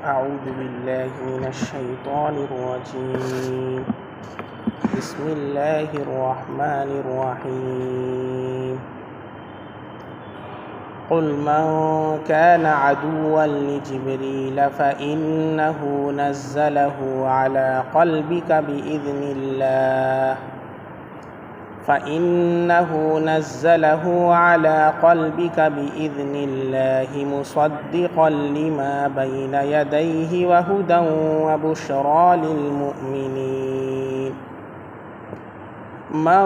أعوذ بالله من الشيطان الرجيم. بسم الله الرحمن الرحيم. قل من كان عدوا لجبريل فإنه نزله على قلبك بإذن الله مصدقا لما بين يديه وهدى وبشرى للمؤمنين. من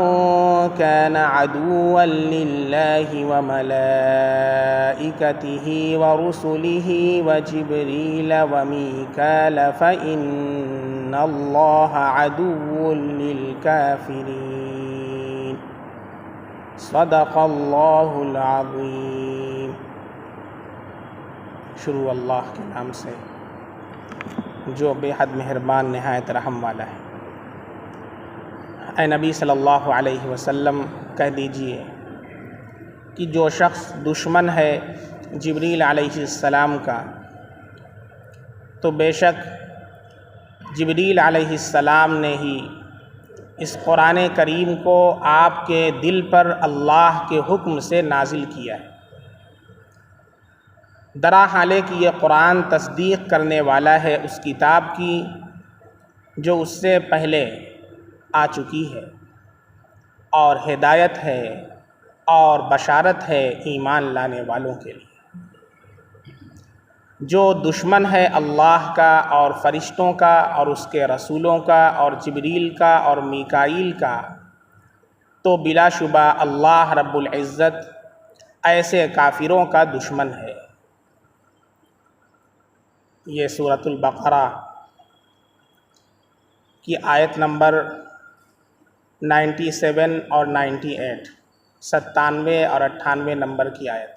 كان عدوا لله وملائكته ورسله وجبريل وميكال فإن الله عدو للكافرين. صدق اللہ العظیم. شروع اللہ کے نام سے جو بے حد مہربان نہایت رحم والا ہے. اے نبی صلی اللہ علیہ وسلم کہہ دیجئے کہ جو شخص دشمن ہے جبریل علیہ السلام کا، تو بے شک جبریل علیہ السلام نے ہی اس قرآن کریم کو آپ کے دل پر اللہ کے حکم سے نازل کیا ہے. درا حالے کہ یہ قرآن تصدیق کرنے والا ہے اس کتاب کی جو اس سے پہلے آ چکی ہے، اور ہدایت ہے اور بشارت ہے ایمان لانے والوں کے لیے. جو دشمن ہے اللہ کا اور فرشتوں کا اور اس کے رسولوں کا اور جبریل کا اور میکائیل کا، تو بلا شبہ اللہ رب العزت ایسے کافروں کا دشمن ہے. یہ سورۃ البقرہ کی آیت نمبر 97 اور 98، 97 اور 98 نمبر کی آیت ہے.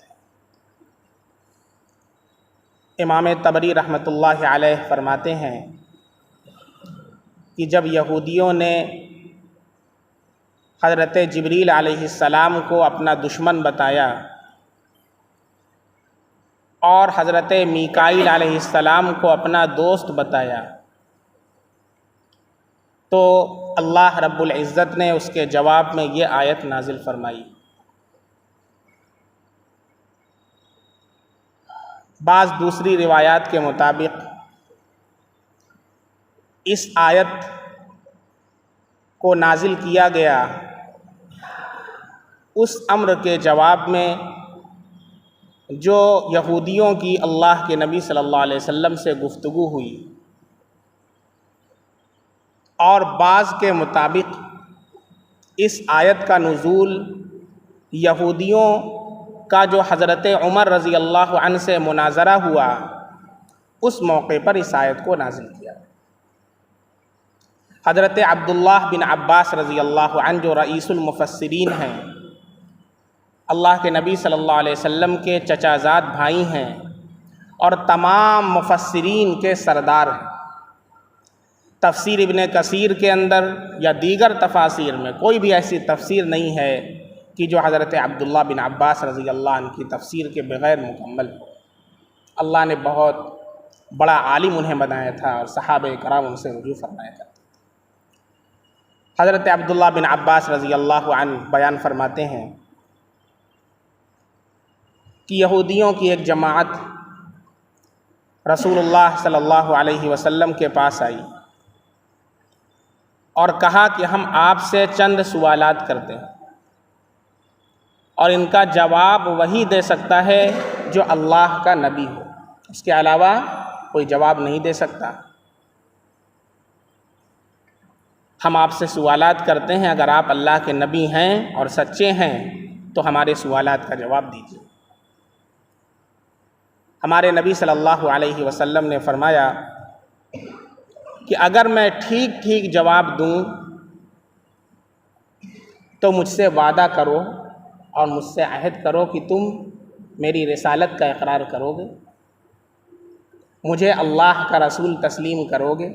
امام طبری رحمۃ اللہ علیہ فرماتے ہیں کہ جب یہودیوں نے حضرت جبریل علیہ السلام کو اپنا دشمن بتایا اور حضرت میکائیل علیہ السلام کو اپنا دوست بتایا، تو اللہ رب العزت نے اس کے جواب میں یہ آیت نازل فرمائی. بعض دوسری روایات کے مطابق اس آیت کو نازل کیا گیا اس امر کے جواب میں جو یہودیوں کی اللہ کے نبی صلی اللہ علیہ وسلم سے گفتگو ہوئی، اور بعض کے مطابق اس آیت کا نزول یہودیوں کا جو حضرت عمر رضی اللہ عنہ سے مناظرہ ہوا اس موقع پر اس آیت کو نازل کیا. حضرت عبداللہ بن عباس رضی اللہ عنہ جو رئیس المفسرین ہیں، اللہ کے نبی صلی اللہ علیہ وسلم کے چچا زاد بھائی ہیں اور تمام مفسرین کے سردار ہیں. تفسیر ابن کثیر کے اندر یا دیگر تفاسیر میں کوئی بھی ایسی تفسیر نہیں ہے کہ جو حضرت عبداللہ بن عباس رضی اللہ عنہ کی تفسیر کے بغیر مکمل ہو. اللہ نے بہت بڑا عالم انہیں بنایا تھا اور صحابہ کرام ان سے رجوع فرمایا تھا. حضرت عبداللہ بن عباس رضی اللہ عنہ بیان فرماتے ہیں کہ یہودیوں کی ایک جماعت رسول اللہ صلی اللہ علیہ وسلم کے پاس آئی اور کہا کہ ہم آپ سے چند سوالات کرتے ہیں اور ان کا جواب وہی دے سکتا ہے جو اللہ کا نبی ہو، اس کے علاوہ کوئی جواب نہیں دے سکتا. ہم آپ سے سوالات کرتے ہیں، اگر آپ اللہ کے نبی ہیں اور سچے ہیں تو ہمارے سوالات کا جواب دیجیے. ہمارے نبی صلی اللہ علیہ وسلم نے فرمایا کہ اگر میں ٹھیک ٹھیک جواب دوں تو مجھ سے وعدہ کرو اور مجھ سے عہد کرو کہ تم میری رسالت کا اقرار کرو گے، مجھے اللہ کا رسول تسلیم کرو گے.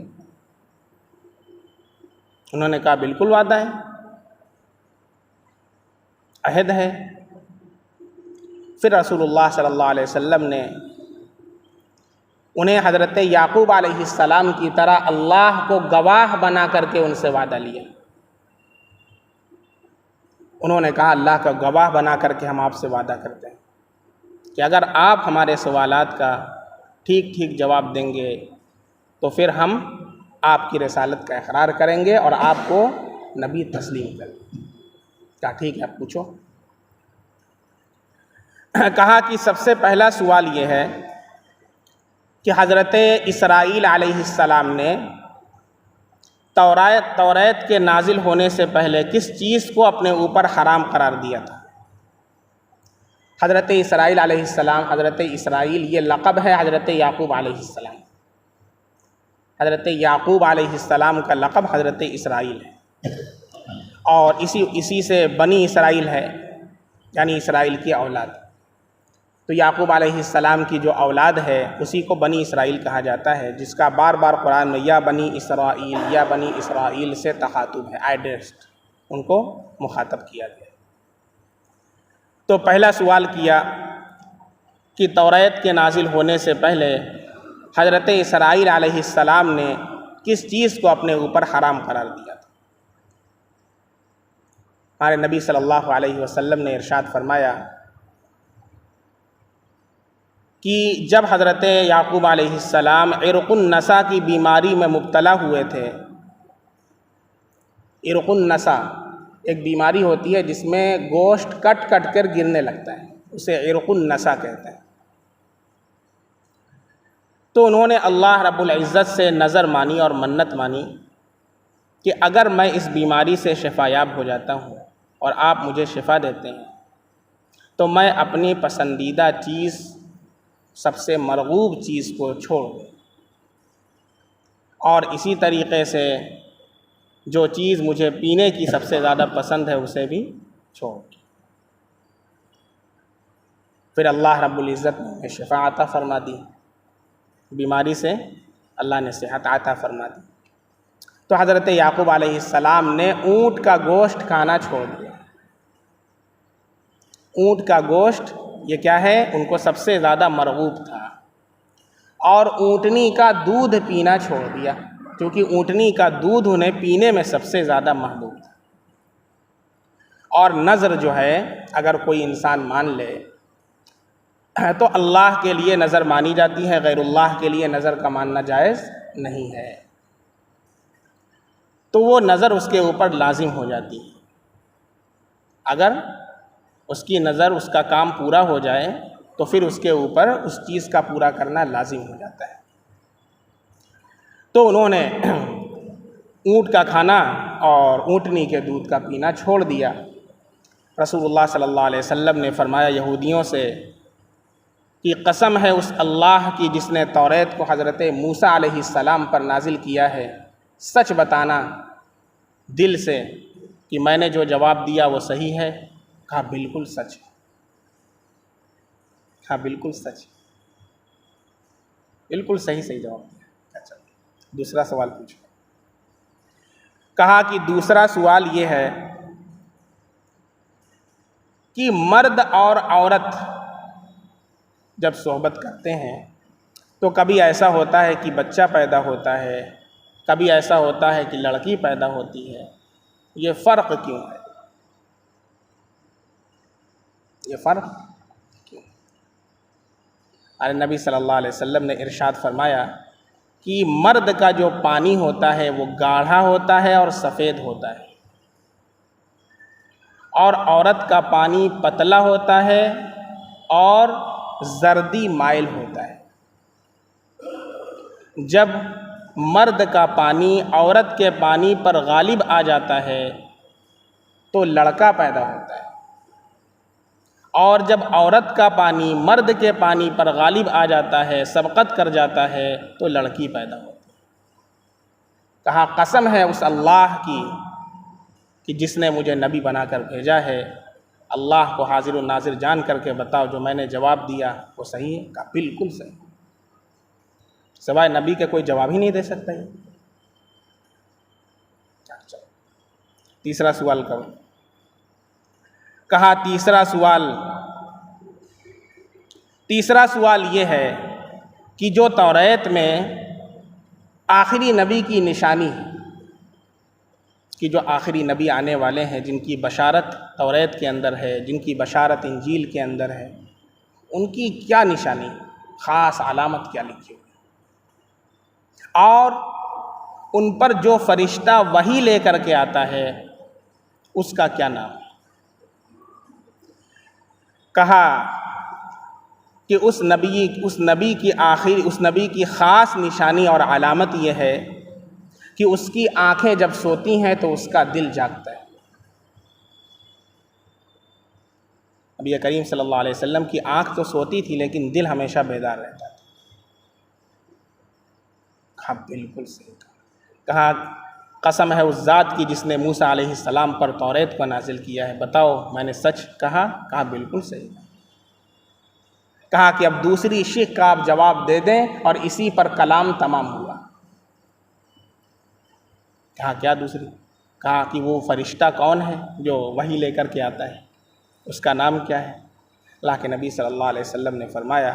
انہوں نے کہا بالکل وعدہ ہے، عہد ہے. پھر رسول اللہ صلی اللہ علیہ وسلم نے انہیں حضرت یعقوب علیہ السلام کی طرح اللہ کو گواہ بنا کر کے ان سے وعدہ لیا۔ انہوں نے کہا اللہ کا گواہ بنا کر کے ہم آپ سے وعدہ کرتے ہیں کہ اگر آپ ہمارے سوالات کا ٹھیک ٹھیک جواب دیں گے تو پھر ہم آپ کی رسالت کا اقرار کریں گے اور آپ کو نبی تسلیم کریں گے۔ کہا ٹھیک ہے آپ پوچھو۔ کہا کہ سب سے پہلا سوال یہ ہے کہ حضرت اسرائیل علیہ السلام نے توریت کے نازل ہونے سے پہلے کس چیز کو اپنے اوپر حرام قرار دیا تھا؟ حضرت اسرائیل علیہ السلام، حضرت اسرائیل یہ لقب ہے حضرت یعقوب علیہ السلام۔ حضرت یعقوب علیہ السلام کا لقب حضرت اسرائیل ہے، اور اسی سے بنی اسرائیل ہے، یعنی اسرائیل کی اولاد۔ تو یعقوب علیہ السلام کی جو اولاد ہے اسی کو بنی اسرائیل کہا جاتا ہے، جس کا بار بار قرآن میں یا بنی اسرائیل سے تخاطب ہے، ایڈریسڈ، ان کو مخاطب کیا گیا۔ تو پہلا سوال کیا کہ توریت کے نازل ہونے سے پہلے حضرت اسرائیل علیہ السلام نے کس چیز کو اپنے اوپر حرام قرار دیا تھا؟ ہمارے نبی صلی اللہ علیہ وسلم نے ارشاد فرمایا کہ جب حضرت یعقوب علیہ السلام عرق النسا کی بیماری میں مبتلا ہوئے تھے۔ عرق النسا ایک بیماری ہوتی ہے جس میں گوشت کٹ کٹ کر گرنے لگتا ہے، اسے عرق النسا کہتے ہیں۔ تو انہوں نے اللہ رب العزت سے نظر مانی اور منت مانی کہ اگر میں اس بیماری سے شفا یاب ہو جاتا ہوں اور آپ مجھے شفا دیتے ہیں تو میں اپنی پسندیدہ چیز، سب سے مرغوب چیز کو چھوڑ دوں، اور اسی طریقے سے جو چیز مجھے پینے کی سب سے زیادہ پسند ہے اسے بھی چھوڑ دوں۔ پھر اللہ رب العزت نے شفا عطا فرما دی، بیماری سے اللہ نے صحت عطا فرما دی۔ تو حضرت یعقوب علیہ السلام نے اونٹ کا گوشت کھانا چھوڑ دیا۔ اونٹ کا گوشت یہ کیا ہے، ان کو سب سے زیادہ مرغوب تھا، اور اونٹنی کا دودھ پینا چھوڑ دیا، کیونکہ اونٹنی کا دودھ انہیں پینے میں سب سے زیادہ محبوب تھا۔ اور نظر جو ہے اگر کوئی انسان مان لے تو اللہ کے لیے نظر مانی جاتی ہے، غیر اللہ کے لیے نظر کا ماننا جائز نہیں ہے، تو وہ نظر اس کے اوپر لازم ہو جاتی ہے۔ اگر اس کی نظر، اس کا کام پورا ہو جائے تو پھر اس کے اوپر اس چیز کا پورا کرنا لازم ہو جاتا ہے۔ تو انہوں نے اونٹ کا کھانا اور اونٹنی کے دودھ کا پینا چھوڑ دیا۔ رسول اللہ صلی اللہ علیہ وسلم نے فرمایا یہودیوں سے کہ قسم ہے اس اللہ کی جس نے توریت کو حضرت موسیٰ علیہ السلام پر نازل کیا ہے، سچ بتانا دل سے کہ میں نے جو جواب دیا وہ صحیح ہے۔ کہا بالکل سچ ہے، کہا بالکل سچ ہے، بالکل صحیح جواب دیا۔ اچھا دوسرا سوال پوچھو۔ کہا کہ دوسرا سوال یہ ہے کہ مرد اور عورت جب صحبت کرتے ہیں تو کبھی ایسا ہوتا ہے کہ بچہ پیدا ہوتا ہے، کبھی ایسا ہوتا ہے کہ لڑکی پیدا ہوتی ہے، یہ فرق کیوں ہے؟ یہ فرق کیوں؟ اور نبی صلی اللہ علیہ وسلم نے ارشاد فرمایا کہ مرد کا جو پانی ہوتا ہے وہ گاڑھا ہوتا ہے اور سفید ہوتا ہے، اور عورت کا پانی پتلا ہوتا ہے اور زردی مائل ہوتا ہے۔ جب مرد کا پانی عورت کے پانی پر غالب آ جاتا ہے تو لڑکا پیدا ہوتا ہے، اور جب عورت کا پانی مرد کے پانی پر غالب آ جاتا ہے، سبقت کر جاتا ہے، تو لڑکی پیدا ہوتی ہے۔ کہا قسم ہے اس اللہ کی کہ جس نے مجھے نبی بنا کر بھیجا ہے، اللہ کو حاضر و ناظر جان کر کے بتاؤ جو میں نے جواب دیا وہ صحیح ہے؟ کہا بالکل صحیح، سوائے نبی کے کوئی جواب ہی نہیں دے سکتا ہے۔ تیسرا سوال کرو۔ کہا تیسرا سوال یہ ہے کہ جو توریت میں آخری نبی کی نشانی ہے، کہ جو آخری نبی آنے والے ہیں، جن کی بشارت توریت کے اندر ہے، جن کی بشارت انجیل کے اندر ہے، ان کی کیا نشانی، خاص علامت کیا لکھی ہوئی، اور ان پر جو فرشتہ وحی لے کر کے آتا ہے اس کا کیا نام ہے۔ کہا کہ اس نبی کی خاص نشانی اور علامت یہ ہے کہ اس کی آنکھیں جب سوتی ہیں تو اس کا دل جاگتا ہے۔ نبی کریم صلی اللہ علیہ وسلم کی آنکھ تو سوتی تھی لیکن دل ہمیشہ بیدار رہتا تھا۔ کہا بالکل صحیح کہا قسم ہے اس ذات کی جس نے موسیٰ علیہ السلام پر توریت کو نازل کیا ہے، بتاؤ میں نے سچ کہا؟ کہا بالکل صحیح کہا کہ اب دوسری شق کا آپ جواب دے دیں، اور اسی پر کلام تمام ہوا۔ کہا کیا دوسری؟ کہا کہ وہ فرشتہ کون ہے جو وحی لے کر کے آتا ہے، اس کا نام کیا ہے؟ اللہ کے نبی صلی اللہ علیہ وسلم نے فرمایا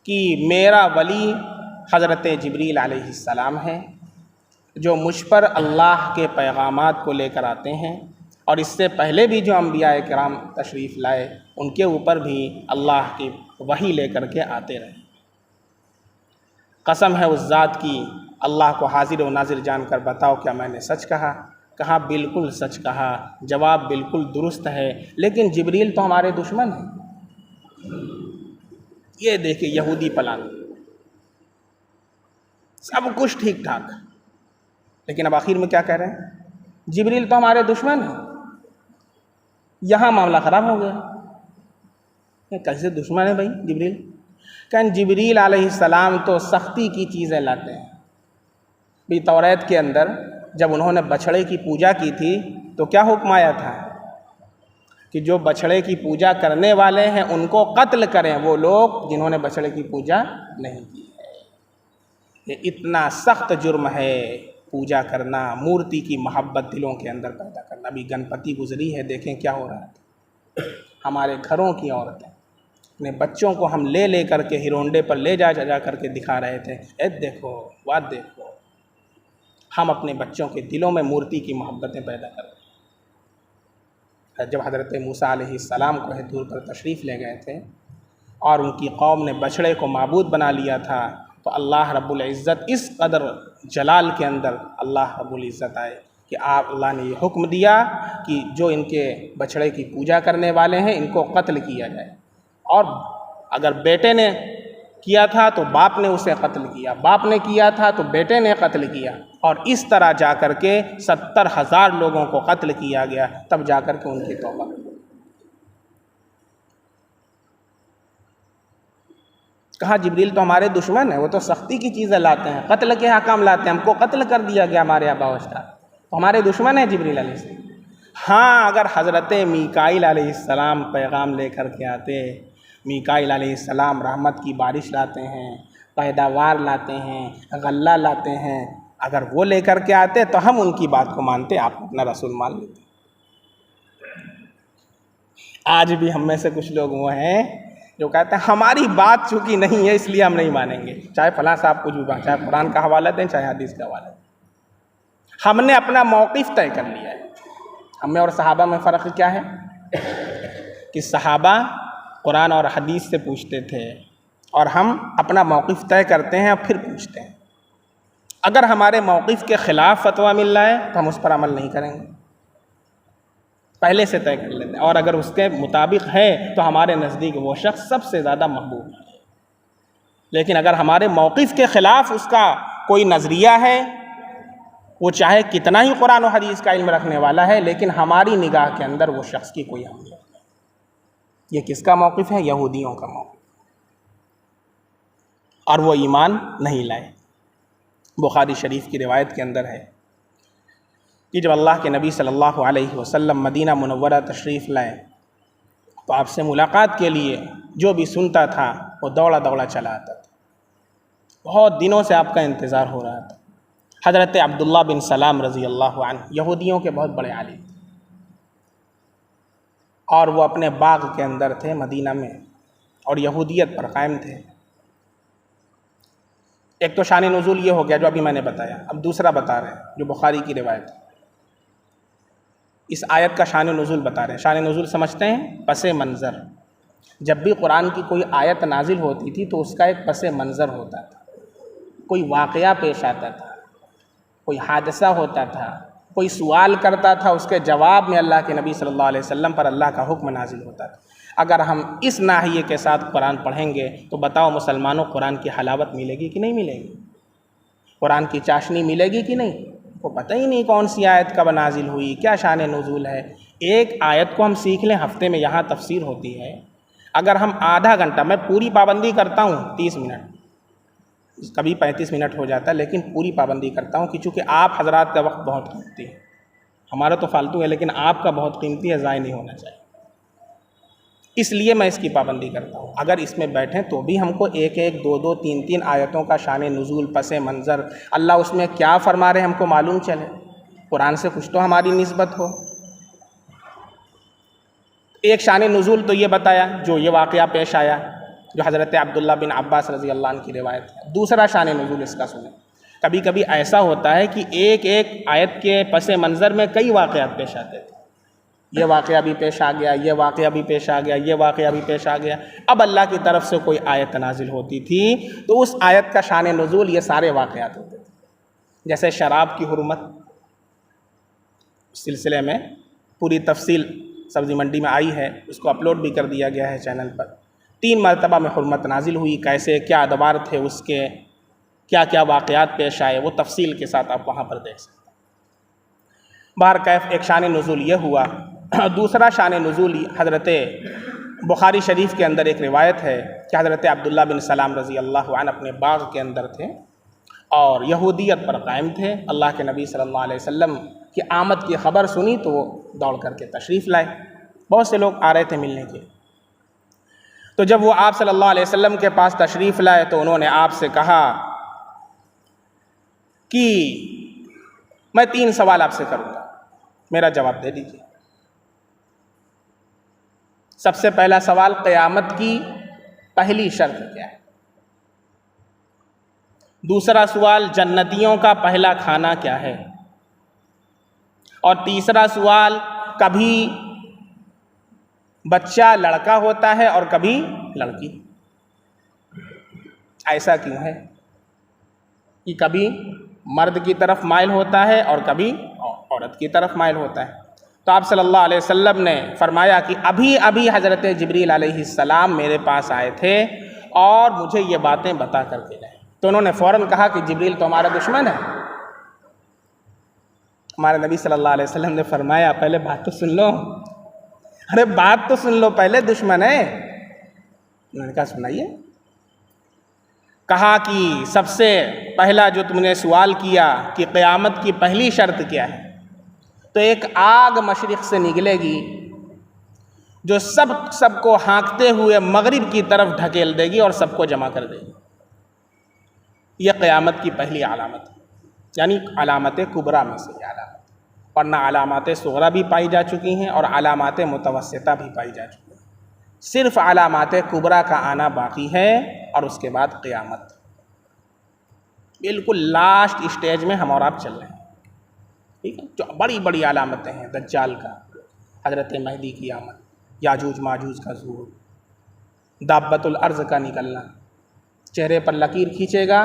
کہ میرا ولی حضرت جبریل علیہ السلام ہے، جو مجھ پر اللہ کے پیغامات کو لے کر آتے ہیں، اور اس سے پہلے بھی جو انبیاء کرام تشریف لائے ان کے اوپر بھی اللہ کی وحی لے کر کے آتے رہے۔ قسم ہے اس ذات کی، اللہ کو حاضر و ناظر جان کر بتاؤ کیا میں نے سچ کہا؟ کہا بالکل سچ کہا، جواب بالکل درست ہے، لیکن جبریل تو ہمارے دشمن ہیں۔ یہ دیکھیں یہودی پلان، سب کچھ ٹھیک ٹھاک، لیکن اب آخر میں کیا کہہ رہے ہیں؟ جبریل تو ہمارے دشمن ہیں۔ یہاں معاملہ خراب ہو گیا۔ کیسے دشمن ہے بھائی جبریل؟ کہ جبریل علیہ السلام تو سختی کی چیزیں لاتے ہیں۔ بھی توریت کے اندر جب انہوں نے بچھڑے کی پوجا کی تھی تو کیا حکم آیا تھا کہ جو بچھڑے کی پوجا کرنے والے ہیں ان کو قتل کریں، وہ لوگ جنہوں نے بچھڑے کی پوجا نہیں کی ہے۔ یہ اتنا سخت جرم ہے پوجا کرنا، مورتی کی محبت دلوں کے اندر پیدا کرنا۔ ابھی گنپتی گزری ہے، دیکھیں کیا ہو رہا ہے۔ ہمارے گھروں کی عورتیں اپنے بچوں کو ہم لے لے کر کے ہیرونڈے پر لے جا کر کے دکھا رہے تھے، اے دیکھو بات دیکھو۔ ہم اپنے بچوں کے دلوں میں مورتی کی محبتیں پیدا کر رہے ہیں۔ جب حضرت موسیٰ علیہ السلام کو طور پر تشریف لے گئے تھے اور ان کی قوم نے بچھڑے کو معبود بنا لیا تھا، تو اللہ رب العزت اس قدر جلال کے اندر اللہ رب العزت آئے کہ اللہ نے یہ حکم دیا کہ جو ان کے بچھڑے کی پوجا کرنے والے ہیں ان کو قتل کیا جائے، اور اگر بیٹے نے کیا تھا تو باپ نے اسے قتل کیا، باپ نے کیا تھا تو بیٹے نے قتل کیا، اور اس طرح جا کر کے 70,000 لوگوں کو قتل کیا گیا، تب جا کر کے ان کی توبہ۔ کہا جبریل تو ہمارے دشمن ہیں، وہ تو سختی کی چیزیں لاتے ہیں، قتل کے حکام لاتے ہیں، ہم کو قتل کر دیا گیا ہمارے آبا و اجداد، تو ہمارے دشمن ہیں جبریل علیہ السلام۔ ہاں اگر حضرت میکائیل علیہ السلام پیغام لے کر کے آتے، میکائیل علیہ السلام رحمت کی بارش لاتے ہیں، پیداوار لاتے ہیں، غلہ لاتے ہیں، اگر وہ لے کر کے آتے تو ہم ان کی بات کو مانتے، آپ اپنا رسول مان لیتے۔ آج بھی ہم میں سے کچھ لوگ وہ ہیں جو کہتے ہیں ہماری بات چونکہ نہیں ہے اس لیے ہم نہیں مانیں گے، چاہے فلاں صاحب کچھ بھی بات، چاہے قرآن کا حوالہ دیں چاہے حدیث کا حوالہ دیں، ہم نے اپنا موقف طے کر لیا ہے۔ ہم میں اور صحابہ میں فرق کیا ہے کہ صحابہ قرآن اور حدیث سے پوچھتے تھے، اور ہم اپنا موقف طے کرتے ہیں اور پھر پوچھتے ہیں۔ اگر ہمارے موقف کے خلاف فتویٰ مل رہا ہے تو ہم اس پر عمل نہیں کریں گے، پہلے سے طے کر لیتے ہیں، اور اگر اس کے مطابق ہے تو ہمارے نزدیک وہ شخص سب سے زیادہ محبوب ہے۔ لیکن اگر ہمارے موقف کے خلاف اس کا کوئی نظریہ ہے، وہ چاہے کتنا ہی قرآن و حدیث کا علم رکھنے والا ہے، لیکن ہماری نگاہ کے اندر وہ شخص کی کوئی اہمیت نہیں۔ یہ کس کا موقف ہے؟ یہودیوں کا موقف، اور وہ ایمان نہیں لائے۔ بخاری شریف کی روایت کے اندر ہے کہ جب اللہ کے نبی صلی اللہ علیہ وسلم مدینہ منورہ تشریف لائے تو آپ سے ملاقات کے لیے جو بھی سنتا تھا وہ دوڑا دوڑا چلا آتا تھا۔ بہت دنوں سے آپ کا انتظار ہو رہا تھا۔ حضرت عبداللہ بن سلام رضی اللہ عنہ یہودیوں کے بہت بڑے عالم تھے، اور وہ اپنے باغ کے اندر تھے مدینہ میں، اور یہودیت پر قائم تھے۔ ایک تو شان نزول یہ ہو گیا جو ابھی میں نے بتایا، اب دوسرا بتا رہے ہیں جو بخاری کی روایت ہے، اس آیت کا شان نزول بتا رہے ہیں۔ شان نزول سمجھتے ہیں؟ پس منظر۔ جب بھی قرآن کی کوئی آیت نازل ہوتی تھی تو اس کا ایک پس منظر ہوتا تھا، کوئی واقعہ پیش آتا تھا، کوئی حادثہ ہوتا تھا، کوئی سوال کرتا تھا، اس کے جواب میں اللہ کے نبی صلی اللہ علیہ وسلم پر اللہ کا حکم نازل ہوتا تھا۔ اگر ہم اس ناحیے کے ساتھ قرآن پڑھیں گے تو بتاؤ مسلمانوں، قرآن کی حلاوت ملے گی کہ نہیں ملے گی؟ قرآن کی چاشنی ملے گی کہ نہیں؟ وہ پتہ ہی نہیں کون سی آیت کب نازل ہوئی، کیا شان نزول ہے۔ ایک آیت کو ہم سیکھ لیں، ہفتے میں یہاں تفسیر ہوتی ہے، اگر ہم آدھا گھنٹہ، میں پوری پابندی کرتا ہوں 30 منٹ، کبھی 35 منٹ ہو جاتا ہے، لیکن پوری پابندی کرتا ہوں کہ چونکہ آپ حضرات کا وقت بہت قیمتی ہے، ہمارا تو فالتو ہے لیکن آپ کا بہت قیمتی ہے، ضائع نہیں ہونا چاہیے، اس لیے میں اس کی پابندی کرتا ہوں۔ اگر اس میں بیٹھیں تو بھی ہم کو ایک ایک، دو دو، تین تین آیتوں کا شان نزول، پس منظر، اللہ اس میں کیا فرما رہے ہم کو معلوم چلے، قرآن سے کچھ تو ہماری نسبت ہو۔ ایک شان نزول تو یہ بتایا جو یہ واقعہ پیش آیا جو حضرت عبداللہ بن عباس رضی اللہ عنہ کی روایت ہے۔ دوسرا شان نزول اس کا سنیں، کبھی کبھی ایسا ہوتا ہے کہ ایک ایک آیت کے پس منظر میں کئی واقعات پیش آتے تھے، یہ واقعہ بھی پیش آ گیا، یہ واقعہ بھی پیش آ گیا، یہ واقعہ بھی پیش آ گیا۔ اب اللہ کی طرف سے کوئی آیت نازل ہوتی تھی تو اس آیت کا شان نزول یہ سارے واقعات ہوتے تھے۔ جیسے شراب کی حرمت، اس سلسلے میں پوری تفصیل سبزی منڈی میں آئی ہے، اس کو اپلوڈ بھی کر دیا گیا ہے چینل پر۔ 3 مرتبہ میں حرمت نازل ہوئی، کیسے، کیا ادوار تھے اس کے، کیا کیا واقعات پیش آئے، وہ تفصیل کے ساتھ آپ وہاں پر دیکھ سکتے ہیں۔ بہرکیف ایک شان نزول یہ ہوا۔ دوسرا شان نزول حضرت بخاری شریف کے اندر ایک روایت ہے کہ حضرت عبداللہ بن سلام رضی اللہ عنہ اپنے باغ کے اندر تھے اور یہودیت پر قائم تھے۔ اللہ کے نبی صلی اللہ علیہ وسلم کی آمد کی خبر سنی تو وہ دوڑ کر کے تشریف لائے، بہت سے لوگ آ رہے تھے ملنے کے۔ تو جب وہ آپ صلی اللہ علیہ وسلم کے پاس تشریف لائے تو انہوں نے آپ سے کہا کہ میں 3 سوال آپ سے کروں گا، میرا جواب دے دیجیے۔ سب سے پہلا سوال، قیامت کی پہلی شرط کیا ہے؟ دوسرا سوال، جنتیوں کا پہلا کھانا کیا ہے؟ اور تیسرا سوال، کبھی بچہ لڑکا ہوتا ہے اور کبھی لڑکی، ایسا کیوں ہے کہ کبھی مرد کی طرف مائل ہوتا ہے اور کبھی عورت کی طرف مائل ہوتا ہے؟ تو آپ صلی اللہ علیہ وسلم نے فرمایا کہ ابھی ابھی حضرت جبریل علیہ السلام میرے پاس آئے تھے اور مجھے یہ باتیں بتا کر کے گئے۔ تو انہوں نے فوراً کہا کہ جبریل تو ہمارا دشمن ہے۔ ہمارے نبی صلی اللہ علیہ وسلم نے فرمایا پہلے بات تو سن لو، ارے بات تو سن لو، پہلے دشمن ہے۔ انہوں نے کہا سنائیے۔ کہا کہ سب سے پہلا جو تم نے سوال کیا کہ قیامت کی پہلی شرط کیا ہے، تو ایک آگ مشرق سے نکلے گی جو سب کو ہانکتے ہوئے مغرب کی طرف ڈھکیل دے گی اور سب کو جمع کر دے گی۔ یہ قیامت کی پہلی علامت ہے، یعنی علامت کبریٰ میں سے یہ علامت، ورنہ علامات صغریٰ بھی پائی جا چکی ہیں اور علامات متوسطہ بھی پائی جا چکی ہیں، صرف علامات کبریٰ کا آنا باقی ہے اور اس کے بعد قیامت۔ بالکل لاسٹ اسٹیج میں ہم اور آپ چل رہے ہیں، ٹھیک ہے؟ جو بڑی بڑی علامتیں ہیں، دجال کا، حضرت مہدی کی آمد، یاجوج ماجوج کا ظہور، دابۃ الارض کا نکلنا، چہرے پر لکیر کھینچے گا،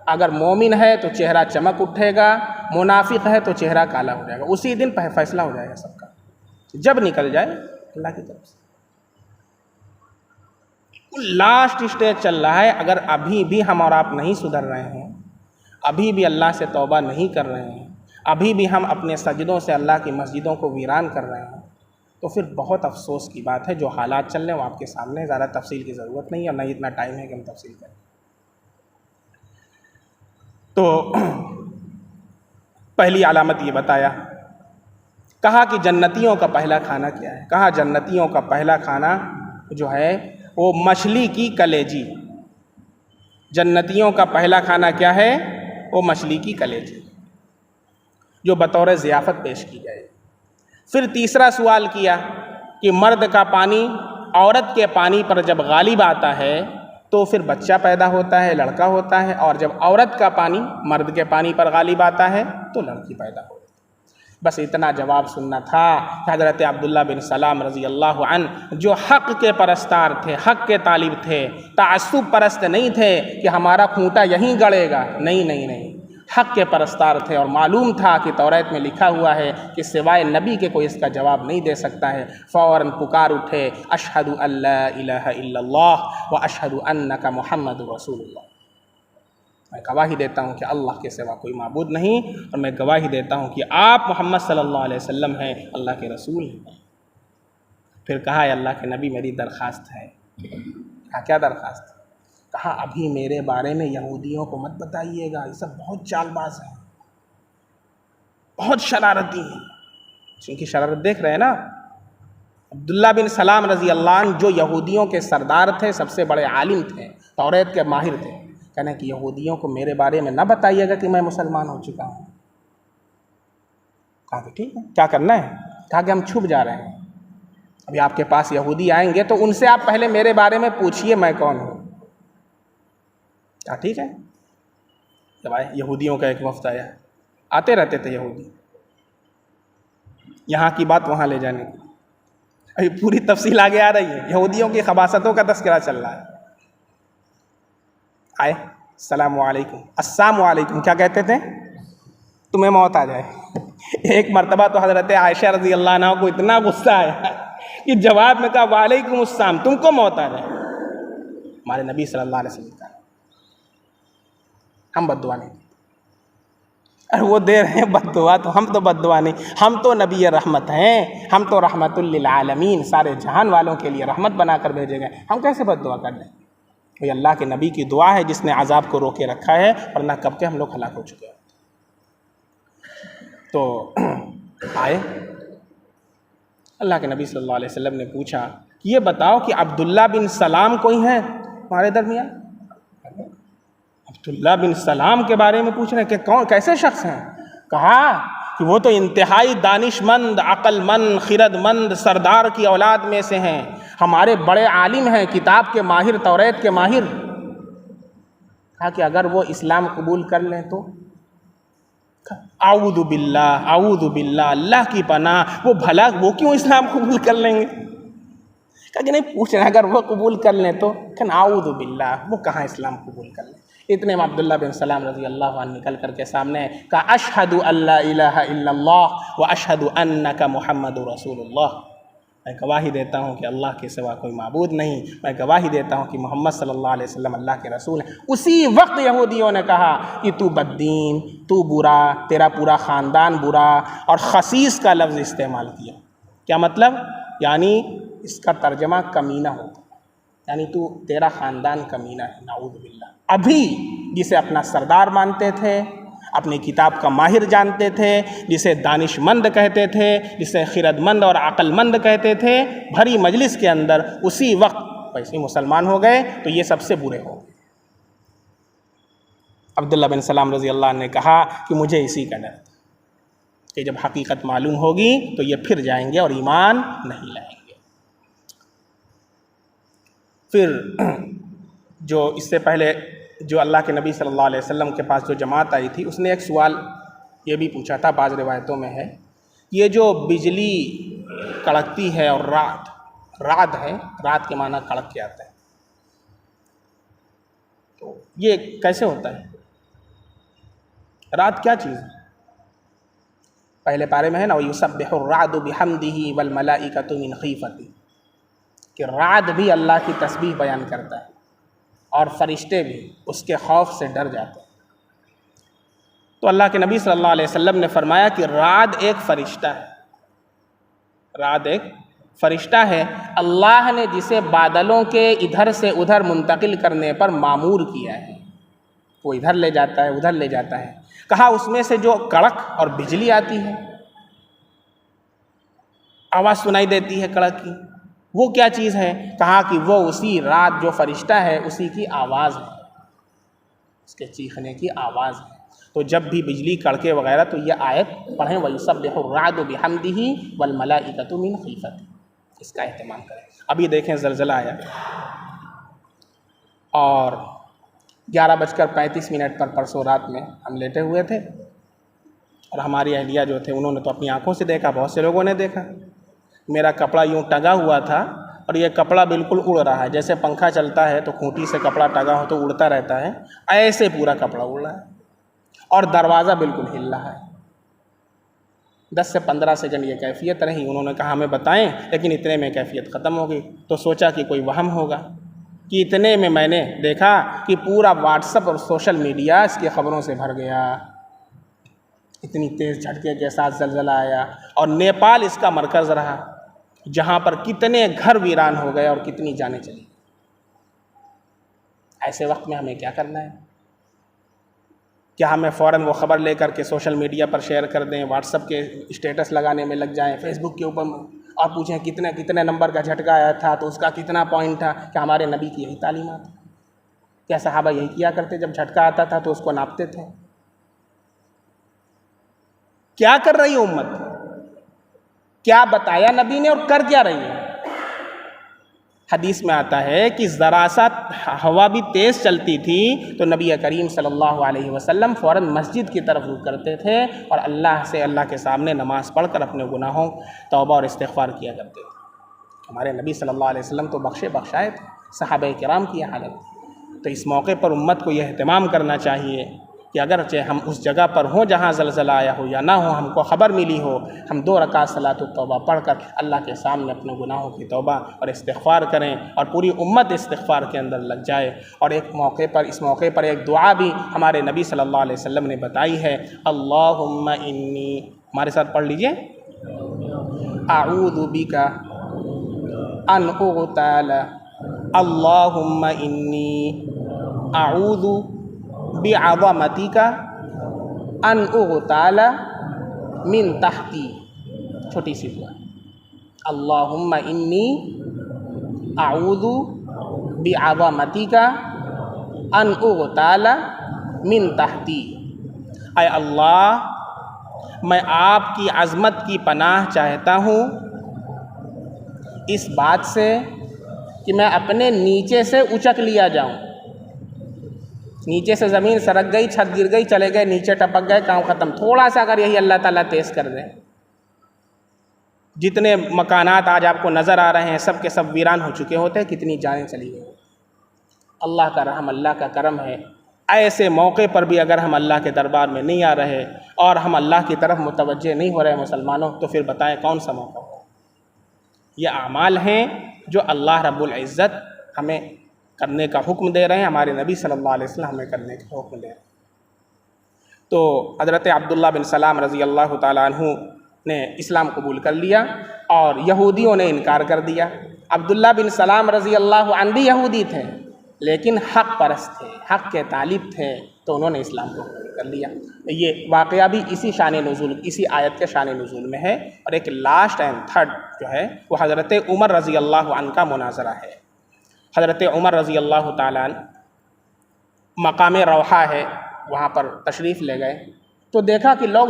اگر مومن ہے تو چہرہ چمک اٹھے گا، منافق ہے تو چہرہ کالا ہو جائے گا، اسی دن فیصلہ ہو جائے گا سب کا، جب نکل جائے اللہ کی طرف سے۔ لاسٹ اسٹیج چل رہا ہے، اگر ابھی بھی ہم اور آپ نہیں سدھر رہے ہیں، ابھی بھی اللہ سے توبہ نہیں کر رہے ہیں، ابھی بھی ہم اپنے سجدوں سے اللہ کی مسجدوں کو ویران کر رہے ہیں، تو پھر بہت افسوس کی بات ہے۔ جو حالات چل رہے ہیں وہ آپ کے سامنے ہیں، زیادہ تفصیل کی ضرورت نہیں ہے اور نہ اتنا ٹائم ہے کہ ہم تفصیل کریں۔ تو پہلی علامت یہ بتایا، کہا کہ جنتیوں کا پہلا کھانا کیا ہے؟ کہا جنتیوں کا پہلا کھانا جو ہے وہ مچھلی کی کلیجی۔ جنتیوں کا پہلا کھانا کیا ہے؟ وہ مچھلی کی کلیجی، جو بطور ضیافت پیش کی جائے۔ پھر تیسرا سوال کیا کہ مرد کا پانی عورت کے پانی پر جب غالب آتا ہے تو پھر بچہ پیدا ہوتا ہے، لڑکا ہوتا ہے، اور جب عورت کا پانی مرد کے پانی پر غالب آتا ہے تو لڑکی پیدا ہوتی ہے۔ بس اتنا جواب سننا تھا کہ حضرت عبداللہ بن سلام رضی اللہ عنہ جو حق کے پرستار تھے، حق کے طالب تھے، تعصب پرست نہیں تھے کہ ہمارا کھوٹا یہیں گڑے گا، نہیں، حق کے پرستار تھے، اور معلوم تھا کہ توریت میں لکھا ہوا ہے کہ سوائے نبی کے کوئی اس کا جواب نہیں دے سکتا ہے۔ فوراً پکار اٹھے، اشہد ان لا الہ الا اللہ و اشہد انک محمد رسول اللہ، میں گواہی دیتا ہوں کہ اللہ کے سوا کوئی معبود نہیں، اور میں گواہی دیتا ہوں کہ آپ محمد صلی اللہ علیہ وسلم ہیں، اللہ کے رسول ہیں۔ پھر کہا اے اللہ کے نبی میری درخواست ہے۔ کہا کیا درخواست؟ کہا ابھی میرے بارے میں یہودیوں کو مت بتائیے گا، یہ سب بہت چال باز ہیں، بہت شرارتی ہیں۔ چونکہ شرارت دیکھ رہے ہیں نا، عبداللہ بن سلام رضی اللہ عنہ جو یہودیوں کے سردار تھے، سب سے بڑے عالم تھے، توریت کے ماہر تھے، کہنا کہ یہودیوں کو میرے بارے میں نہ بتائیے گا کہ میں مسلمان ہو چکا ہوں۔ کہا کہ ٹھیک ہے، کیا کرنا ہے؟ کہا کہ ہم چھپ جا رہے ہیں، ابھی آپ کے پاس یہودی آئیں گے تو ان سے آپ پہلے میرے بارے میں پوچھئے میں کون ہوں۔ کہا ٹھیک ہے۔ جب آئے یہودیوں کا ایک وفد آیا، آتے رہتے تھے یہودی، یہاں کی بات وہاں لے جانے کی، ابھی پوری تفصیل آگے آ رہی ہے، یہودیوں کی خباثتوں کا تذکرہ چل رہا ہے۔ آئے، السلام علیکم، السلام علیکم، کیا کہتے تھے؟ تمہیں موت آ جائے۔ ایک مرتبہ تو حضرت عائشہ رضی اللہ عنہ کو اتنا غصہ آیا کہ جواب میں کہا وعلیکم السلام، تم کو موت آ جائے۔ ہمارے نبی صلی اللہ علیہ وسلم کا ہم بد دعا نہیں، اور وہ دے رہے ہیں بد دعا، تو ہم تو بد دعا نہیں، ہم تو نبی رحمت ہیں، ہم تو رحمت للعالمین، سارے جہان والوں کے لیے رحمت بنا کر بھیجے گئے، ہم کیسے بد دعا کر لیں؟ یہ اللہ کے نبی کی دعا ہے جس نے عذاب کو روکے رکھا ہے، ورنہ کب کے ہم لوگ ہلاک ہو چکے ہیں۔ تو آئے، اللہ کے نبی صلی اللہ علیہ وسلم نے پوچھا کہ یہ بتاؤ کہ عبداللہ بن سلام کوئی ہیں ہمارے درمیان؟ عبداللہ بن سلام کے بارے میں پوچھ رہے ہیں کہ کون، کیسے شخص ہیں؟ کہا کہ وہ تو انتہائی دانش مند، عقل مند، خرد مند سردار کی اولاد میں سے ہیں، ہمارے بڑے عالم ہیں، کتاب کے ماہر، توریت کے ماہر۔ کہا کہ اگر وہ اسلام قبول کر لیں تو؟ اعوذ باللہ، اعوذ باللہ، اللہ کی پناہ، وہ بھلا وہ کیوں اسلام قبول کر لیں گے؟ کہا کہ نہیں پوچھنا، اگر وہ قبول کر لیں تو؟ کہا اعوذ باللہ، وہ کہاں اسلام قبول کر لیں؟ اتنے میں عبداللہ بن سلام رضی اللہ عنہ نکل کر کے سامنے کہا اشہد ان لا الہ الا اللہ و اشہد انک محمد رسول اللہ، میں گواہی دیتا ہوں کہ اللہ کے سوا کوئی معبود نہیں، میں گواہی دیتا ہوں کہ محمد صلی اللہ علیہ وسلم اللہ کے رسول ہیں۔ اسی وقت یہودیوں نے کہا کہ تو بددین، تو برا، تیرا پورا خاندان برا، اور خسیس کا لفظ استعمال کیا۔ کیا مطلب؟ یعنی اس کا ترجمہ کمینہ ہوتا، یعنی تو تیرا خاندان کمینہ ہے، نعوذ باللہ۔ ابھی جسے اپنا سردار مانتے تھے، اپنی کتاب کا ماہر جانتے تھے، جسے دانش مند کہتے تھے، جسے خرد مند اور عقل مند کہتے تھے، بھری مجلس کے اندر اسی وقت ویسے مسلمان ہو گئے تو یہ سب سے برے ہو گئے۔ عبداللہ بن سلام رضی اللہ عنہ نے کہا کہ مجھے اسی کا ڈر تھا کہ جب حقیقت معلوم ہوگی تو یہ پھر جائیں گے اور ایمان نہیں لائیں گے۔ پھر جو اس سے پہلے جو اللہ کے نبی صلی اللہ علیہ وسلم کے پاس جو جماعت آئی تھی، اس نے ایک سوال یہ بھی پوچھا تھا، بعض روایتوں میں ہے، یہ جو بجلی کڑکتی ہے اور رعد ہے، رعد کے معنی کڑک کے آتا ہے، تو یہ کیسے ہوتا ہے؟ رعد کیا چیز ہے؟ پہلے پارے میں ہے نا وَيُسَبِّحُ الرَّعْدُ بِحَمْدِهِ وَالْمَلَائِكَةُ مِنْ خِيفَتِهِ، کہ رعد بھی اللہ کی تسبیح بیان کرتا ہے اور فرشتے بھی اس کے خوف سے ڈر جاتے ہیں۔ تو اللہ کے نبی صلی اللہ علیہ وسلم نے فرمایا کہ رعد ایک فرشتہ ہے، رعد ایک فرشتہ ہے، اللہ نے جسے بادلوں کے ادھر سے ادھر منتقل کرنے پر مامور کیا ہے، وہ ادھر لے جاتا ہے ادھر لے جاتا ہے۔ کہا اس میں سے جو کڑک اور بجلی آتی ہے، آواز سنائی دیتی ہے کڑک کی، وہ کیا چیز ہے؟ کہا کہ وہ اسی رات جو فرشتہ ہے اسی کی آواز ہے، اس کے چیخنے کی آواز ہے۔ تو جب بھی بجلی کڑکے وغیرہ تو یہ آیت پڑھیں وَيُسَبِّحُ الرَّعْدُ بِحَمْدِهِ وَالْمَلَائِكَةُ مِنْ خِيفَتِهِ، اس کا اہتمام کریں۔ ابھی دیکھیں زلزلہ آیا، اور 11:35 پر پرسوں رات میں ہم لیٹے ہوئے تھے، اور ہماری اہلیہ جو تھے انہوں نے تو اپنی آنکھوں سے دیکھا، بہت سے لوگوں نے دیکھا، میرا کپڑا یوں ٹنگا ہوا تھا اور یہ کپڑا بالکل اڑ رہا ہے، جیسے پنکھا چلتا ہے تو کھونٹی سے کپڑا ٹنگا ہو تو اڑتا رہتا ہے، ایسے پورا کپڑا اڑ رہا ہے، اور دروازہ بالکل ہل رہا ہے۔ 10 سے 15 سیکنڈ یہ کیفیت رہی، انہوں نے کہا ہمیں بتائیں، لیکن اتنے میں کیفیت ختم ہو گئی، تو سوچا کہ کوئی وہم ہوگا، کہ اتنے میں نے دیکھا کہ پورا واٹس ایپ اور سوشل میڈیا اس کی خبروں سے بھر گیا، اتنی تیز جھٹکے کے ساتھ زلزلہ آیا، اور نیپال اس کا مرکز رہا، جہاں پر کتنے گھر ویران ہو گئے اور کتنی جانیں چلی۔ ایسے وقت میں ہمیں کیا کرنا ہے؟ کیا ہمیں فوراً وہ خبر لے کر کے سوشل میڈیا پر شیئر کر دیں، واٹس ایپ کے اسٹیٹس لگانے میں لگ جائیں، فیس بک کے اوپر اور پوچھیں کتنے نمبر کا جھٹکا آیا تھا تو اس کا کتنا پوائنٹ تھا؟ کہ ہمارے نبی کی یہی تعلیمات ہیں؟ کیا صحابہ یہی کیا کرتے؟ جب جھٹکا آتا تھا تو اس کو ناپتے تھے؟ کیا کر رہی امت؟ کیا بتایا نبی نے اور کر کیا رہی ہے؟ حدیث میں آتا ہے کہ ذرا سا ہوا بھی تیز چلتی تھی تو نبی کریم صلی اللہ علیہ وسلم فوراً مسجد کی طرف رخ کرتے تھے اور اللہ کے سامنے نماز پڑھ کر اپنے گناہوں توبہ اور استغفار کیا کرتے تھے۔ ہمارے نبی صلی اللہ علیہ وسلم تو بخشائے تھے، صحابہ کرام کی حالت تھی۔ تو اس موقع پر امت کو یہ اہتمام کرنا چاہیے کہ اگرچہ ہم اس جگہ پر ہوں جہاں زلزلہ آیا ہو یا نہ ہو، ہم کو خبر ملی ہو، ہم 2 رکعت صلاۃ التوبہ پڑھ کر اللہ کے سامنے اپنے گناہوں کی توبہ اور استغفار کریں، اور پوری امت استغفار کے اندر لگ جائے۔ اور اس موقع پر ایک دعا بھی ہمارے نبی صلی اللہ علیہ وسلم نے بتائی ہے، اللہم انی، ہمارے ساتھ پڑھ لیجئے، اعوذ بک ان اغتال، اللہم انی اعوذ بعظمتک ان اغتال من تحتی۔ چھوٹی سی دعا، اللہم انی اعوذ بعظمتک ان اغتال من تحتی۔ اے اللہ، میں آپ کی عظمت کی پناہ چاہتا ہوں اس بات سے کہ میں اپنے نیچے سے اچک لیا جاؤں، نیچے سے زمین سرک گئی، چھت گر گئی، چلے گئے نیچے، ٹپک گئے، کام ختم۔ تھوڑا سا اگر یہی اللہ تعالیٰ تیز کر دیں، جتنے مکانات آج آپ کو نظر آ رہے ہیں سب کے سب ویران ہو چکے ہوتے، کتنی جانیں چلی گئی۔ اللہ کا رحم، اللہ کا کرم ہے، ایسے موقع پر بھی اگر ہم اللہ کے دربار میں نہیں آ رہے اور ہم اللہ کی طرف متوجہ نہیں ہو رہے مسلمانوں، تو پھر بتائیں کون سا موقع ہو؟ یہ اعمال ہیں جو اللہ رب العزت ہمیں کرنے کا حکم دے رہے ہیں، ہمارے نبی صلی اللہ علیہ وسلم ہمیں کرنے کا حکم دے رہے ہیں۔ تو حضرت عبداللہ بن سلام رضی اللہ تعالیٰ عنہ نے اسلام قبول کر لیا اور یہودیوں نے انکار کر دیا۔ عبداللہ بن سلام رضی اللہ عنہ بھی یہودی تھے لیکن حق پرست تھے، حق کے طالب تھے، تو انہوں نے اسلام کو قبول کر لیا۔ یہ واقعہ بھی اسی آیت کے شان نزول میں ہے۔ اور ایک لاسٹ اینڈ تھرڈ جو ہے وہ حضرت عمر رضی اللہ عنہ کا مناظرہ ہے۔ حضرت عمر رضی اللہ تعالیٰ عنہ مقام روحہ ہے، وہاں پر تشریف لے گئے تو دیکھا کہ لوگ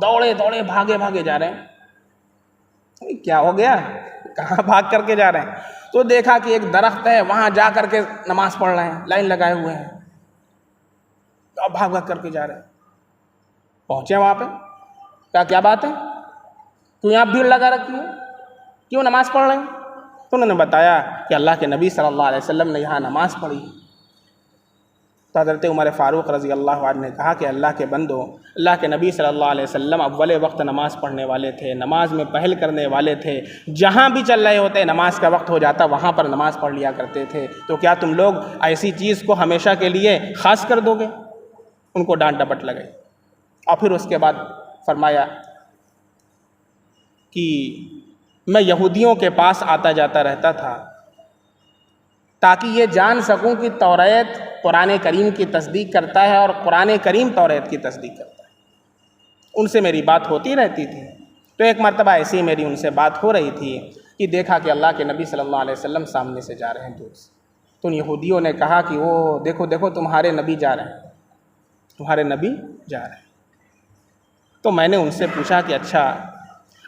دوڑے بھاگے جا رہے ہیں۔ کیا ہو گیا؟ کہاں بھاگ کر کے جا رہے ہیں؟ تو دیکھا کہ ایک درخت ہے، وہاں جا کر کے نماز پڑھ رہے ہیں، لائن لگائے ہوئے ہیں، تو بھاگ کر کے جا رہے ہیں۔ پہنچے وہاں پہ، کیا بات ہے؟ کیوں یہاں بھیڑ لگا رکھی ہے؟ کیوں نماز پڑھ رہے ہیں؟ تو انہوں نے بتایا کہ اللہ کے نبی صلی اللہ علیہ وسلم نے یہاں نماز پڑھی۔ تو حضرت عمر فاروق رضی اللہ عنہ نے کہا کہ اللہ کے بندو، اللہ کے نبی صلی اللہ علیہ وسلم اول وقت نماز پڑھنے والے تھے، نماز میں پہل کرنے والے تھے، جہاں بھی چل رہے ہوتے نماز کا وقت ہو جاتا وہاں پر نماز پڑھ لیا کرتے تھے، تو کیا تم لوگ ایسی چیز کو ہمیشہ کے لیے خاص کر دو گے؟ ان کو ڈانٹ ڈپٹ لگائی۔ اور پھر اس کے بعد فرمایا کہ میں یہودیوں کے پاس آتا جاتا رہتا تھا تاکہ یہ جان سکوں کہ توریت قرآن کریم کی تصدیق کرتا ہے اور قرآن کریم توریت کی تصدیق کرتا ہے۔ ان سے میری بات ہوتی رہتی تھی۔ تو ایک مرتبہ ایسی میری ان سے بات ہو رہی تھی کہ دیکھا کہ اللہ کے نبی صلی اللہ علیہ وسلم سامنے سے جا رہے ہیں دور سے۔ تو ان یہودیوں نے کہا کہ وہ دیکھو تمہارے نبی جا رہے ہیں، تمہارے نبی جا رہے ہیں۔ تو میں نے ان سے پوچھا کہ اچھا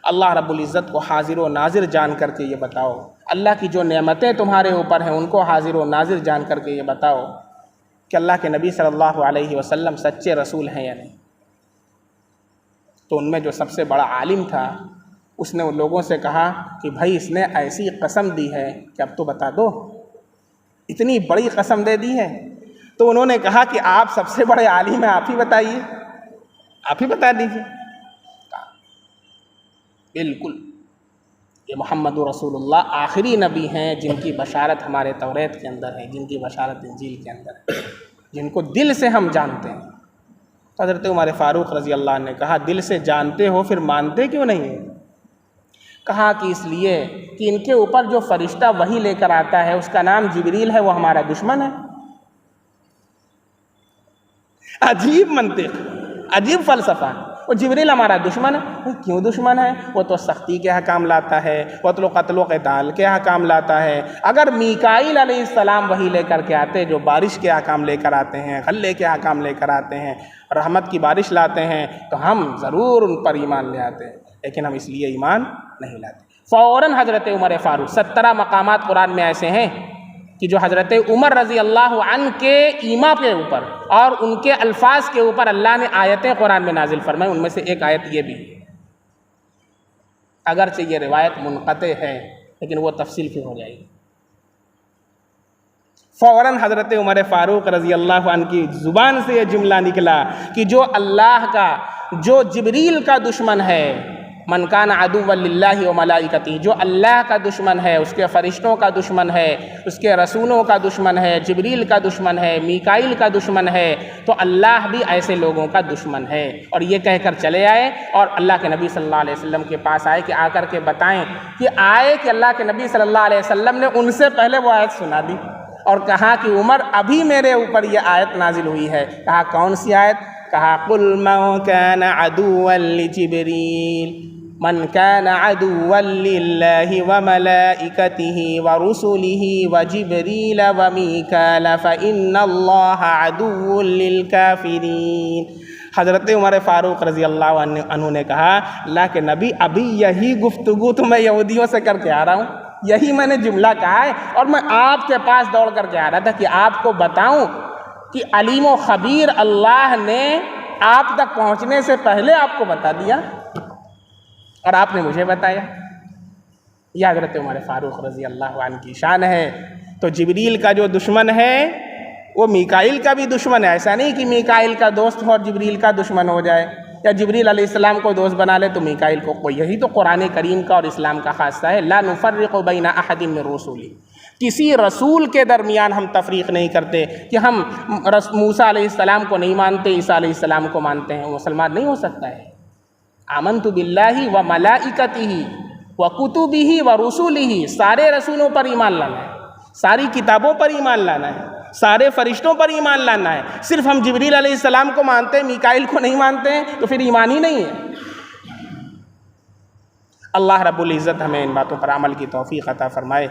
اللہ رب العزت کو حاضر و ناظر جان کر کے یہ بتاؤ، اللہ کی جو نعمتیں تمہارے اوپر ہیں ان کو حاضر و ناظر جان کر کے یہ بتاؤ کہ اللہ کے نبی صلی اللہ علیہ وسلم سچے رسول ہیں یا نہیں۔ تو ان میں جو سب سے بڑا عالم تھا اس نے ان لوگوں سے کہا کہ بھائی اس نے ایسی قسم دی ہے کہ اب تو بتا دو، اتنی بڑی قسم دے دی ہے۔ تو انہوں نے کہا کہ آپ سب سے بڑے عالم ہیں، آپ ہی بتائیے، آپ ہی بتا دیجیے۔ بالکل، یہ محمد رسول اللہ آخری نبی ہیں جن کی بشارت ہمارے توریت کے اندر ہے، جن کی بشارت انجیل کے اندر ہے، جن کو دل سے ہم جانتے ہیں۔ حضرت عمر فاروق رضی اللہ عنہ نے کہا دل سے جانتے ہو پھر مانتے کیوں نہیں ہو؟ کہا کہ اس لیے کہ ان کے اوپر جو فرشتہ وحی لے کر آتا ہے اس کا نام جبریل ہے، وہ ہمارا دشمن ہے۔ عجیب منطق، عجیب فلسفہ، وہ جبریل ہمارا دشمن ہے۔ کیوں دشمن ہے؟ وہ تو سختی کے احکام لاتا ہے، وہ تو قتل و قتال کے احکام لاتا ہے۔ اگر میکائیل علیہ السلام وحی لے کر کے آتے جو بارش کے احکام لے کر آتے ہیں، غلے کے احکام لے کر آتے ہیں، رحمت کی بارش لاتے ہیں، تو ہم ضرور ان پر ایمان لے آتے ہیں، لیکن ہم اس لیے ایمان نہیں لاتے۔ فوراً حضرت عمر فاروق 17 مقامات قرآن میں ایسے ہیں کہ جو حضرت عمر رضی اللہ عنہ کے ایما کے اوپر اور ان کے الفاظ کے اوپر اللہ نے آیتیں قرآن میں نازل فرمائیں۔ ان میں سے ایک آیت یہ بھی ہے، اگرچہ یہ روایت منقطع ہے لیکن وہ تفصیل کی ہو جائے گی۔ فوراً حضرت عمر فاروق رضی اللہ عنہ کی زبان سے یہ جملہ نکلا کہ جو اللہ کا، جو جبریل کا دشمن ہے، من کان عدوا للہ و ملائکتہ، جو اللہ کا دشمن ہے، اس کے فرشتوں کا دشمن ہے، اس کے رسولوں کا دشمن ہے، جبریل کا دشمن ہے، میکائیل کا دشمن ہے، تو اللہ بھی ایسے لوگوں کا دشمن ہے۔ اور یہ کہہ کر چلے آئے اور اللہ کے نبی صلی اللہ علیہ وسلم کے پاس آئے کہ آ کر کے بتائیں کہ آئے کہ اللہ کے نبی صلی اللہ علیہ وسلم نے ان سے پہلے وہ آیت سنا دی اور کہا کہ عمر ابھی میرے اوپر یہ آیت نازل ہوئی ہے۔ کہا کون سی آیت؟ کہا قل من کان عدوا لجبریل من کان عدوا للہ وملائکتہ ورسلہ وجبریل ومیکال فإن اللہ عدو للکافرین۔ حضرت عمر فاروق رضی اللہ عنہ نے کہا اللہ کے نبی ابھی یہی گفتگو تو میں یہودیوں سے کر کے آ رہا ہوں، یہی میں نے جملہ کہا ہے، اور میں آپ کے پاس دوڑ کر کے آ رہا تھا کہ آپ کو بتاؤں کہ علیم و خبیر اللہ نے آپ تک پہنچنے سے پہلے آپ کو بتا دیا اور آپ نے مجھے بتایا۔ یہ حضرت عمر فاروق رضی اللہ عنہ کی شان ہے۔ تو جبریل کا جو دشمن ہے وہ میکائیل کا بھی دشمن ہے۔ ایسا نہیں کہ میکائیل کا دوست ہو اور جبریل کا دشمن ہو جائے، یا جبریل علیہ السلام کو دوست بنا لے تو میکائیل کو۔ یہی تو قرآن کریم کا اور اسلام کا خاصہ ہے، لا نفرق بین احد من رسولی، کسی رسول کے درمیان ہم تفریق نہیں کرتے کہ ہم موسیٰ علیہ السلام کو نہیں مانتے، عیسیٰ علیہ السلام کو مانتے ہیں، وہ مسلمان نہیں ہو سکتا ہے۔ آمنت باللہ و ملائکتہ و کتبہ و رسلہ، سارے رسولوں پر ایمان لانا ہے، ساری کتابوں پر ایمان لانا ہے، سارے فرشتوں پر ایمان لانا ہے۔ صرف ہم جبریل علیہ السلام کو مانتے ہیں، میکائیل کو نہیں مانتے ہیں، تو پھر ایمان ہی نہیں ہے۔ اللہ رب العزت ہمیں ان باتوں پر عمل کی توفیق عطا فرمائے،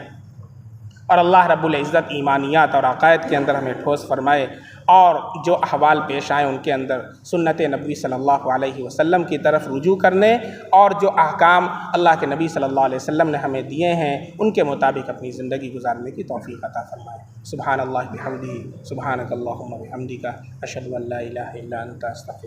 اور اللہ رب العزت ایمانیات اور عقائد کے اندر ہمیں ٹھوس فرمائے، اور جو احوال پیش آئیں ان کے اندر سنت نبی صلی اللہ علیہ وسلم کی طرف رجوع کرنے، اور جو احکام اللہ کے نبی صلی اللہ علیہ وسلم نے ہمیں دیے ہیں ان کے مطابق اپنی زندگی گزارنے کی توفیق عطا فرمائے۔ سبحان اللہ بحمدہ، سبحانک اللہم وبحمدک، اشہد ان لا الہ الا انت، استغفرک۔